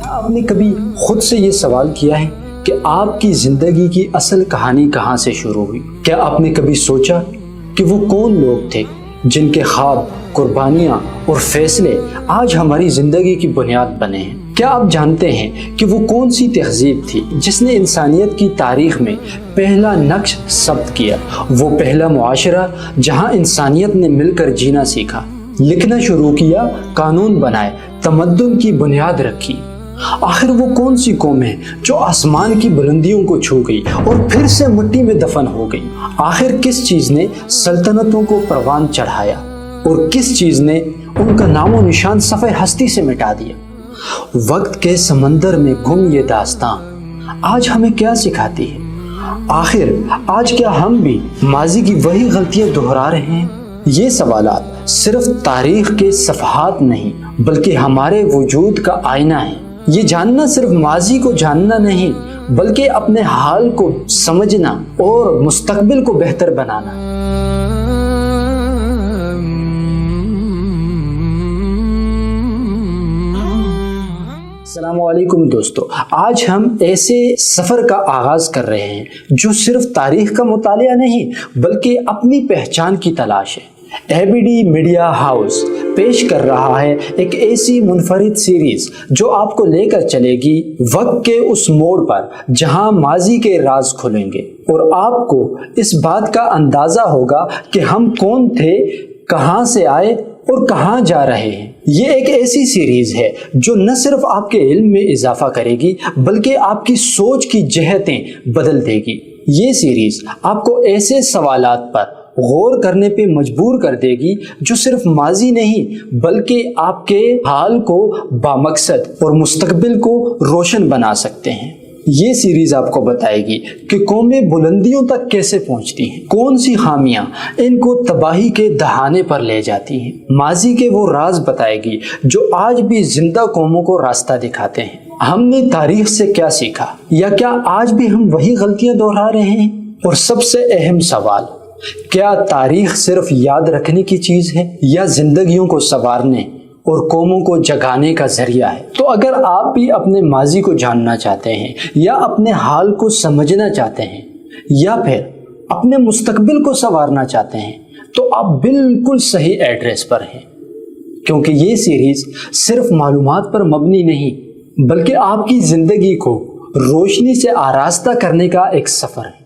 آپ نے کبھی خود سے یہ سوال کیا ہے کہ آپ کی زندگی کی اصل کہانی کہاں سے شروع ہوئی؟ کیا آپ نے کبھی سوچا کہ وہ کون لوگ تھے جن کے خواب، قربانیاں اور فیصلے آج ہماری زندگی کی بنیاد بنے ہیں؟ کیا آپ جانتے ہیں کہ وہ کون سی تہذیب تھی جس نے انسانیت کی تاریخ میں پہلا نقش ثبت کیا؟ وہ پہلا معاشرہ جہاں انسانیت نے مل کر جینا سیکھا، لکھنا شروع کیا، قانون بنائے، تمدن کی بنیاد رکھی۔ آخر وہ کون سی قوم ہے جو آسمان کی بلندیوں کو چھو گئی اور پھر سے مٹی میں دفن ہو گئی؟ آخر کس چیز نے سلطنتوں کو پروان چڑھایا اور کس چیز نے ان کا نام و نشان صفحہ ہستی سے مٹا دیا؟ وقت کے سمندر میں گم یہ داستاں آج ہمیں کیا سکھاتی ہے؟ آخر آج کیا ہم بھی ماضی کی وہی غلطیاں دہرا رہے ہیں؟ یہ سوالات صرف تاریخ کے صفحات نہیں بلکہ ہمارے وجود کا آئینہ ہے۔ یہ جاننا صرف ماضی کو جاننا نہیں بلکہ اپنے حال کو سمجھنا اور مستقبل کو بہتر بنانا۔ السلام علیکم دوستو، آج ہم ایسے سفر کا آغاز کر رہے ہیں جو صرف تاریخ کا مطالعہ نہیں بلکہ اپنی پہچان کی تلاش ہے۔ ABD میڈیا ہاؤس پیش کر رہا ہے ایک ایسی منفرد سیریز جو آپ کو لے کر چلے گی وقت کے اس موڑ پر جہاں ماضی کے راز کھلیں گے اور آپ کو اس بات کا اندازہ ہوگا کہ ہم کون تھے، کہاں سے آئے اور کہاں جا رہے ہیں۔ یہ ایک ایسی سیریز ہے جو نہ صرف آپ کے علم میں اضافہ کرے گی بلکہ آپ کی سوچ کی جہتیں بدل دے گی۔ یہ سیریز آپ کو ایسے سوالات پر غور کرنے پہ مجبور کر دے گی جو صرف ماضی نہیں بلکہ آپ کے حال کو بامقصد اور مستقبل کو روشن بنا سکتے ہیں۔ یہ سیریز آپ کو بتائے گی کہ قومیں بلندیوں تک کیسے پہنچتی ہیں، کون سی خامیاں ان کو تباہی کے دہانے پر لے جاتی ہیں۔ ماضی کے وہ راز بتائے گی جو آج بھی زندہ قوموں کو راستہ دکھاتے ہیں۔ ہم نے تاریخ سے کیا سیکھا، یا کیا آج بھی ہم وہی غلطیاں دہرا رہے ہیں؟ اور سب سے اہم سوال، کیا تاریخ صرف یاد رکھنے کی چیز ہے یا زندگیوں کو سنوارنے اور قوموں کو جگانے کا ذریعہ ہے؟ تو اگر آپ بھی اپنے ماضی کو جاننا چاہتے ہیں یا اپنے حال کو سمجھنا چاہتے ہیں یا پھر اپنے مستقبل کو سنوارنا چاہتے ہیں تو آپ بالکل صحیح ایڈریس پر ہیں، کیونکہ یہ سیریز صرف معلومات پر مبنی نہیں بلکہ آپ کی زندگی کو روشنی سے آراستہ کرنے کا ایک سفر ہے۔